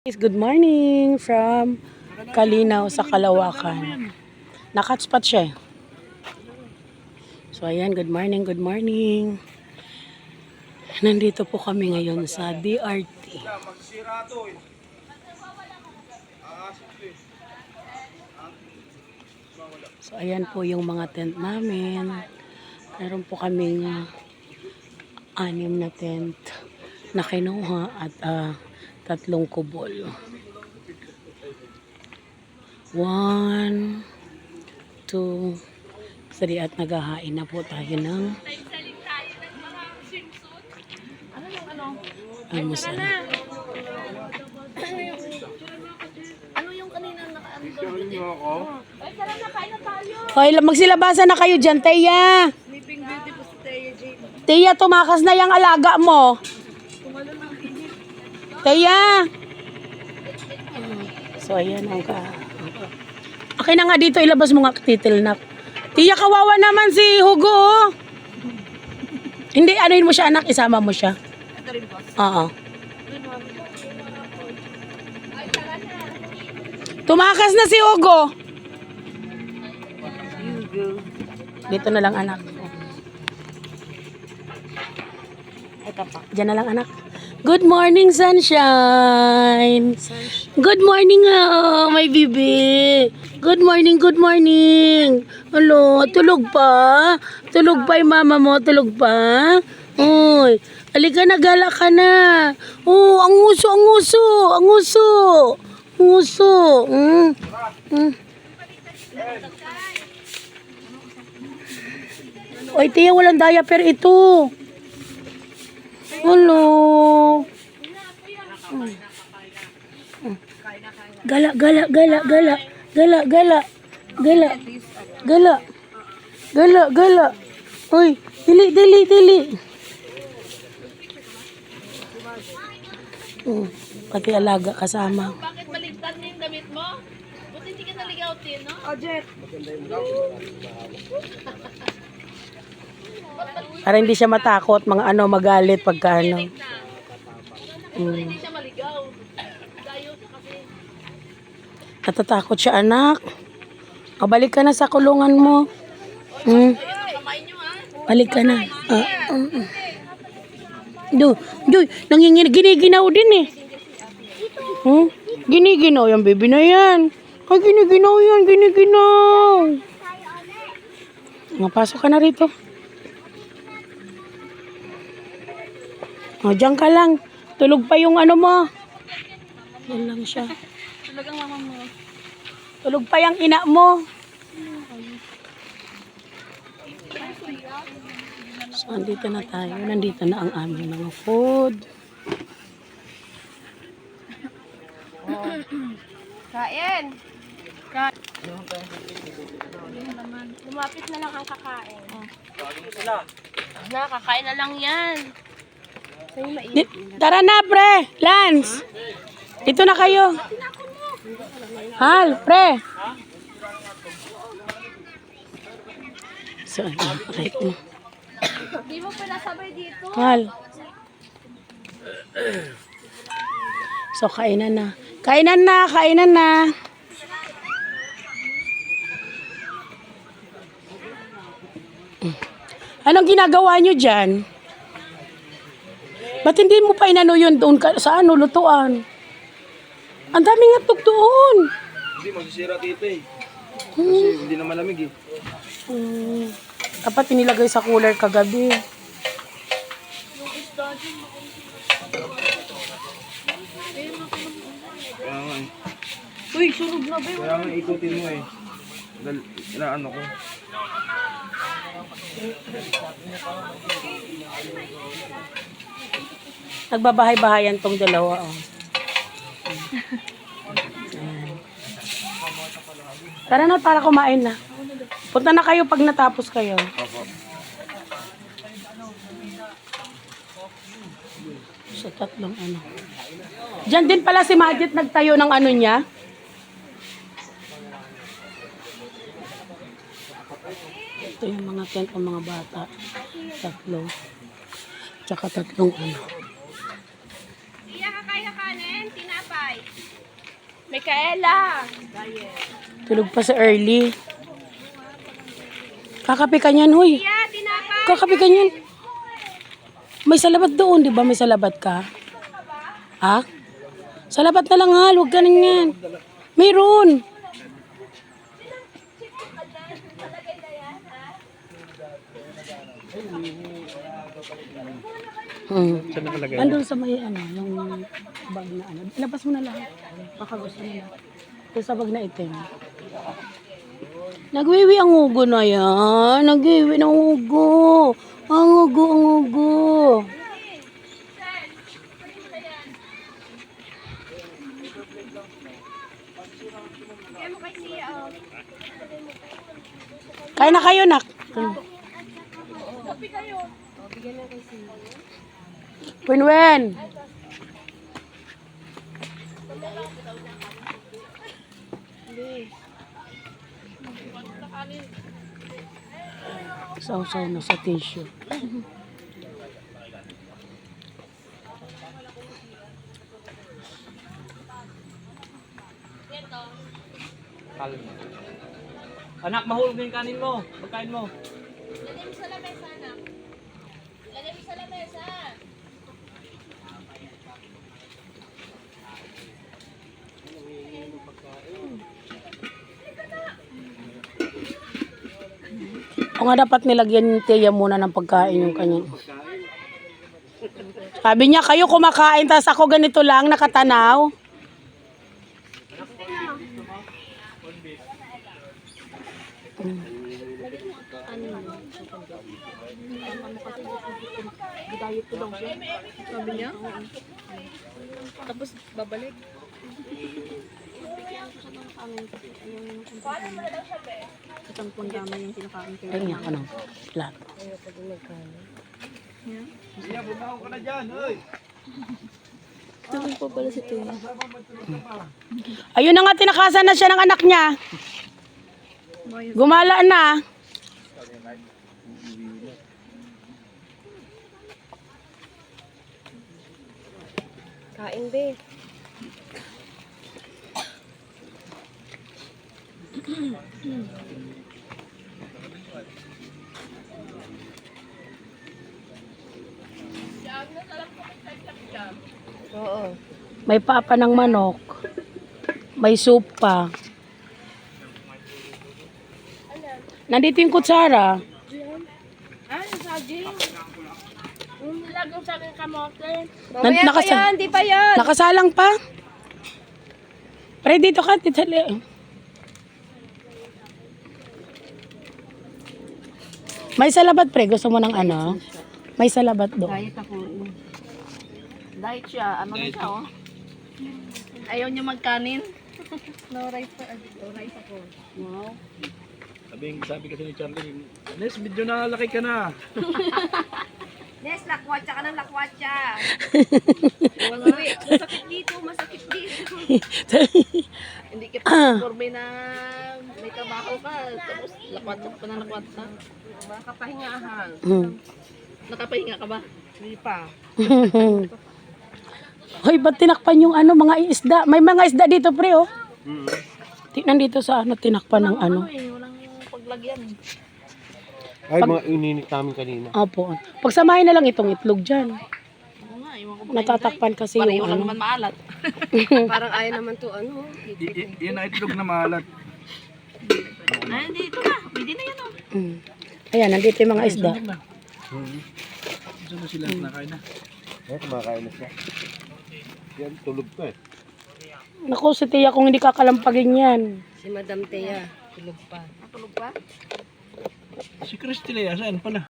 Good morning from Kalinaw sa Kalawakan. Nakatspot siya. So ayan, good morning, good morning. Nandito po kami ngayon sa DRT. So ayan po yung mga tent namin. Meron po kaming 6 na tent na kinuha at 3 kubol. 1, 2, 3 at naghahain na po tayo ng almusal. Ano yung kanina naka-ano? Hoy, magsilabasan na kayo dyan, Teya. Sleeping Beauty po si Teya Jane. Teya, tumakas na yung alaga mo. Teya. So, ayan ang Okay na nga dito, ilabas mo nga titilnak. Teya, kawawa naman si Hugo. Oh. Hindi, anuin mo siya, anak, isama mo siya. Ito rin po. Oo. Tumakas na si Hugo. Dito na lang, anak. Ito pa. Diyan na lang, anak. Good morning, sunshine. Good morning, my baby. Good morning, good morning. Hello, tulog pa? Tulog pa yung mama mo? Tulog pa? Uy, halika na, gala ka na. Oh, ang uso, ang uso, ang uso. Uso. Oy, tiya, walang diaper ito. Hello. Gala, gala, gala, gala. Gala, gala. Gala. Gala. Gala, gala. Uy, dili, dili, dili. Pati alaga kasama. Bakit baligtad na yung damit mo? Buti hindi ka naligaw, Tin, no? Oh, Jet. Para hindi siya matakot, mga magalit pagka Hindi siya maligaw. Dayo siya kasi. Natatakot siya, anak. O, balik ka na sa kulungan mo. Ayun ang kamay nyo, ha? Balik ka na. Giniginaw din eh. Giniginaw yung baby na yan. Ay, giniginaw yan, giniginaw. Pasok ka na rito. O, dyan ka lang. Tulog pa yung ano mo. Yan lang siya. Tulog ang mama mo. Tulog pa yung ina mo. So, andito na tayo. Nandito na ang aming mga food. Kain! Lumapit na lang ang kakain. Kakain na lang yan. Tara na, pre. Lance. Dito na kayo. Hal, pre. So, right mo. Di mo pinasabay dito. Hal. So, kainan na. Kainan na, kainan na. Anong ginagawa nyo dyan? Ba't hindi mo pa inano yun doon sa lutuan? Ang daming atog doon. Hindi, masisira dito eh. Kasi hindi na malamig eh. Dapat inilagay sa cooler kagabi. Kaya nga eh. Uy, sunog na ba yun? Kaya nga ikutin mo eh. Inaano ko. Nagbabahay-bahayan tong dalawa. Oh. Tara na, para kumain na. Punta na kayo pag natapos kayo. Opo. So, 3 ano. Diyan din pala si Majid nagtayo ng ano niya. Ito yung mga tent ng mga bata. 3. Tsaka 3 ano. Iya, kakain na kanin, tinapay. Micaela! Tulog pa sa early. Kakape ka niyan, huy. Kakape ka niyan. May salabat doon, di ba? May salabat ka? Ha? Salabat na lang, ha? Huwag ka na yan. Mayroon. Saan nakalagay? Andun sa may ano, yung bag na ano. Ilabas mo na lahat. Baka gusto nila. Ito sa bag na itim. Nagwiwi ang ugo na yan. Nagwiwi ng ugo. Ang ugo, ang ugo. Kaya na kayo, nak. Winwen. Sausaw na sa tissue. Anak, mahulog na yung kanin mo. Pagkain mo. Lagay mo sa lamesa, anak. Lagay mo sa lamesa. O nga dapat nilagyan ni Tia muna ng pagkain yung kanya. Sabi niya, kayo kumakain, tas ako ganito lang, nakatanaw. Sabi niya? Tapos babalik. Itang pundama yung kinakain ko. Tingnan ko ng plato. Iya, bumaho ka na dyan, oy. Tulong po pala si Tia. Ayun na nga, tinakasan na siya ng anak niya. Gumala na. Kain, be. Oo. May papa ng manok. May soup pa. Nandito yung kutsara. Ah, saging. Nilagay sa akin kamote. Hindi pa yan. Nakasalang pa. Pre, dito ka. Dito. May salabat, pre. Gusto mo ng ano? May salabat doon. Diet ako. Diet siya. Ano na siya, oh? Ayaw niya magkanin. No rice pa. No rice ako. Wow. Sabi kasi ni Charlie, Nes, medyo nalalaki ka na. Nes, lakwatsa ka ng lakwatsa. Masakit dito, masakit dito. Hindi ka pa na may trabaho ka. Tapos lakwatsa pa na lakwatsa. Nakapahingahan. Nakapahinga ka ba? Hindi pa. Hoy, ba't tinakpan yung ano, mga isda? May mga isda dito, pre, oh. Tingnan dito sa ano, tinakpan ng ano. Walang paglagyan. Ay, mga ininit namin kanina. Opo. Pagsamahin na lang itong itlog dyan. Oo nga, iwan ko pa. Natatakpan kasi Pareho yung lang ano. naman maalat. Parang ayaw naman to ano. Yan ang itlog na maalat. Ay, dito na. Pwede na yan, oh. Ayan, nandito yung mga isda. Saan na sila nakain na? Eh, kumakain na siya. Yan, tulog ko eh. Naku, si Tia kung hindi kakalampagin yan. Si Madam Thea, tulog pa. Tulog pa? Si Christy Lea, saan pala?